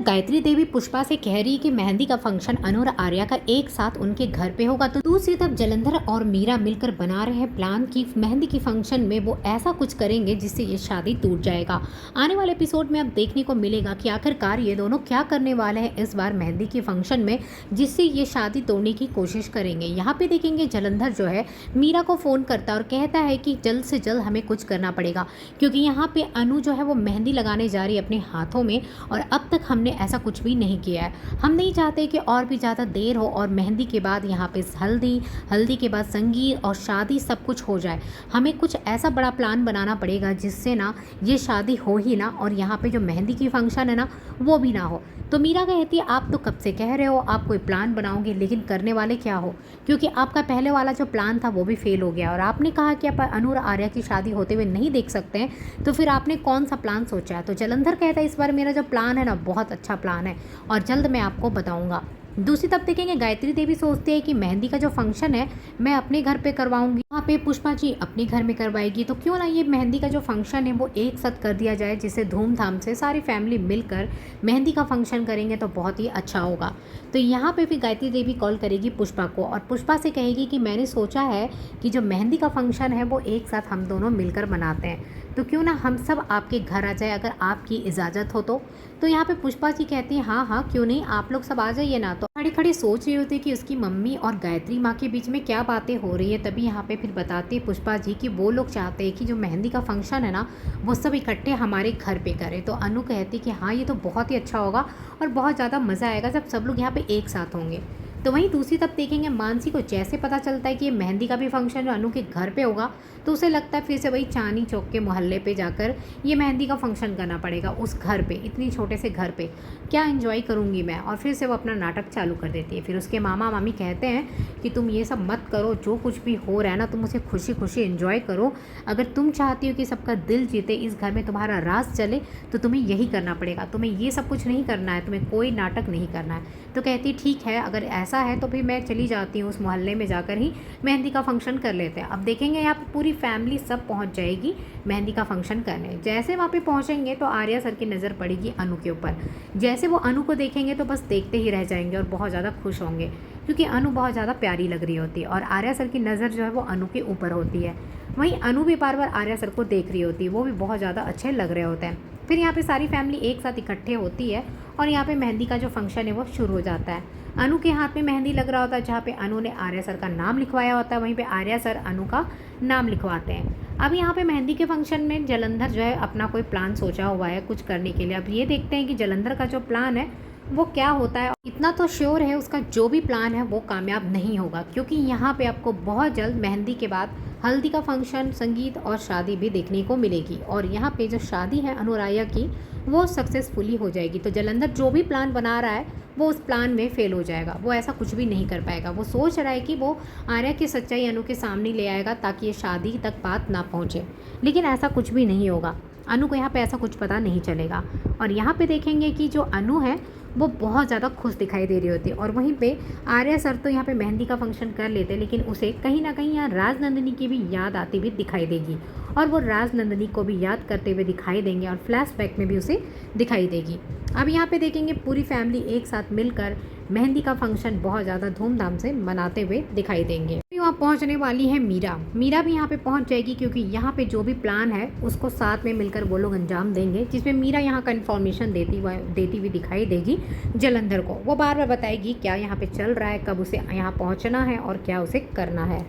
गायत्री देवी पुष्पा से कह रही कि मेहंदी का फंक्शन अनु और आर्या का एक साथ उनके घर पे होगा, तो दूसरी तरफ जलंधर और मीरा मिलकर बना रहे हैं प्लान की मेहंदी की फंक्शन में वो ऐसा कुछ करेंगे जिससे ये शादी टूट जाएगा। आने वाले एपिसोड में अब देखने को मिलेगा कि आखिरकार ये दोनों क्या करने वाले हैं इस बार मेहंदी की फंक्शन में, जिससे ये शादी तोड़ने की कोशिश करेंगे। यहाँ पे देखेंगे जलंधर जो है मीरा को फ़ोन करता है और कहता है कि जल्द से जल्द हमें कुछ करना पड़ेगा, क्योंकि यहाँ पे अनु जो है वो मेहंदी लगाने जा रही है अपने हाथों में और अब तक हमने ऐसा कुछ भी नहीं किया है। हम नहीं चाहते कि और भी ज़्यादा देर हो और मेहंदी के बाद यहाँ पे हल्दी के बाद संगीत और शादी सब कुछ हो जाए। हमें कुछ ऐसा बड़ा प्लान बनाना पड़ेगा जिससे ना ये शादी हो ही ना और यहाँ पे जो मेहंदी की फंक्शन है ना वो भी ना हो। तो मीरा कहती है आप तो कब से कह रहे हो आप कोई प्लान बनाओगे, लेकिन करने वाले क्या हो, क्योंकि आपका पहले वाला जो प्लान था वो भी फेल हो गया और आपने कहा कि आप अनु और आर्या की शादी होते हुए नहीं देख सकते हैं, तो फिर आपने कौन सा प्लान सोचा है। तो जलंधर कहता है इस बार मेरा जो प्लान है ना बहुत अच्छा प्लान है और जल्द मैं आपको बताऊंगा। दूसरी तरफ देखेंगे गायत्री देवी सोचती है कि मेहंदी का जो फंक्शन है मैं अपने घर पे करवाऊंगी, वहाँ पे पुष्पा जी अपने घर में करवाएगी, तो क्यों ना ये मेहंदी का जो फंक्शन है वो एक साथ कर दिया जाए, जिससे धूमधाम से सारी फैमिली मिलकर मेहंदी का फंक्शन करेंगे तो बहुत ही अच्छा होगा। तो यहाँ पे भी गायत्री देवी कॉल करेगी पुष्पा को और पुष्पा से कहेगी कि मैंने सोचा है कि जो मेहंदी का फंक्शन है वो एक साथ हम दोनों मिलकर मनाते हैं, तो क्यों ना हम सब आपके घर आ जाए अगर आपकी इजाज़त हो तो यहाँ पे पुष्पा जी कहती है हाँ हाँ क्यों नहीं, आप लोग सब आ जाइए ना। तो खड़ी खड़ी सोच रही होती है कि उसकी मम्मी और गायत्री माँ के बीच में क्या बातें हो रही है। तभी यहाँ पे फिर बताती है पुष्पा जी कि वो लोग चाहते हैं कि जो मेहंदी का फंक्शन है ना वो सब इकट्ठे हमारे घर पे करें। तो अनु कहती कि हाँ ये तो बहुत ही अच्छा होगा और बहुत ज़्यादा मज़ा आएगा जब सब लोग यहाँ पे एक साथ होंगे। तो वहीं दूसरी तरफ देखेंगे मानसी को जैसे पता चलता है कि ये मेहंदी का भी फंक्शन अनु के घर पे होगा, तो उसे लगता है फिर से वही चांदनी चौक के मोहल्ले पे जाकर ये मेहंदी का फंक्शन करना पड़ेगा। उस घर पे, इतनी छोटे से घर पे क्या एंजॉय करूँगी मैं, और फिर से वो अपना नाटक चालू कर देती है। फिर उसके मामा मामी कहते हैं कि तुम ये सब मत करो, जो कुछ भी हो रहा है ना तुम उसे खुशी खुशी एंजॉय करो। अगर तुम चाहती हो कि सबका दिल जीते, इस घर में तुम्हारा राज चले, तो तुम्हें यही करना पड़ेगा, तुम्हें ये सब कुछ नहीं करना है, तुम्हें कोई नाटक नहीं करना है। तो कहती है ठीक है अगर ऐसा है तो फिर मैं चली जाती हूँ, उस मोहल्ले में जाकर ही मेहंदी का फंक्शन कर लेते हैं। अब देखेंगे यहाँ पे पूरी फैमिली सब पहुँच जाएगी मेहंदी का फंक्शन करने। जैसे वहाँ पे पहुँचेंगे तो आर्या सर की नज़र पड़ेगी अनु के ऊपर। जैसे वो अनु को देखेंगे तो बस देखते ही रह जाएंगे और बहुत ज़्यादा खुश होंगे, क्योंकि अनु बहुत ज़्यादा प्यारी लग रही होती है और आर्या सर की नज़र जो है वो अनु के ऊपर होती है। वहीं अनु भी बार बार आर्या सर को देख रही होती है, वो भी बहुत ज़्यादा अच्छे लग रहे होते हैं। फिर यहाँ पे सारी फैमिली एक साथ इकट्ठे होती है और यहाँ पे मेहंदी का जो फंक्शन है वो शुरू हो जाता है। अनु के हाथ में मेहंदी लग रहा होता है, जहाँ पे अनु ने आर्या सर का नाम लिखवाया होता है, वहीं पे आर्या सर अनु का नाम लिखवाते हैं। अब यहाँ पे मेहंदी के फंक्शन में जलंधर जो है अपना कोई प्लान सोचा हुआ है कुछ करने के लिए। अब ये देखते हैं कि जलंधर का जो प्लान है वो क्या होता है। इतना तो श्योर है उसका जो भी प्लान है वो कामयाब नहीं होगा, क्योंकि यहाँ पे आपको बहुत जल्द मेहंदी के बाद हल्दी का फंक्शन, संगीत और शादी भी देखने को मिलेगी और यहाँ पे जो शादी है अनु और आर्या की वो सक्सेसफुली हो जाएगी। तो जलंधर जो भी प्लान बना रहा है वो उस प्लान में फेल हो जाएगा, वो ऐसा कुछ भी नहीं कर पाएगा। वो सोच रहा है कि वो आर्या की सच्चाई अनु के सामने ले आएगा ताकि ये शादी तक बात ना पहुँचे, लेकिन ऐसा कुछ भी नहीं होगा। अनु को यहाँ पे ऐसा कुछ पता नहीं चलेगा और यहाँ पे देखेंगे कि जो अनु है वो बहुत ज़्यादा खुश दिखाई दे रही होती है और वहीं पे आर्या सर तो यहाँ पे मेहंदी का फंक्शन कर लेते, लेकिन उसे कहीं ना कहीं यहाँ राजनंदिनी की भी याद आती हुई दिखाई देगी और वो राजनंदिनी को भी याद करते हुए दिखाई देंगे और फ्लैशबैक में भी उसे दिखाई देगी। अब यहाँ पे देखेंगे पूरी फैमिली एक साथ मिलकर मेहंदी का फंक्शन बहुत ज़्यादा धूमधाम से मनाते हुए दिखाई देंगे। वहाँ पहुँचने वाली है मीरा भी यहाँ पे पहुँच जाएगी, क्योंकि यहाँ पे जो भी प्लान है उसको साथ में मिलकर वो लोग अंजाम देंगे, जिसमें मीरा यहाँ का इन्फॉर्मेशन देती हुई दिखाई देगी जलंधर को। वो बार बार बताएगी क्या यहाँ पे चल रहा है, कब उसे यहाँ पहुँचना है और क्या उसे करना है।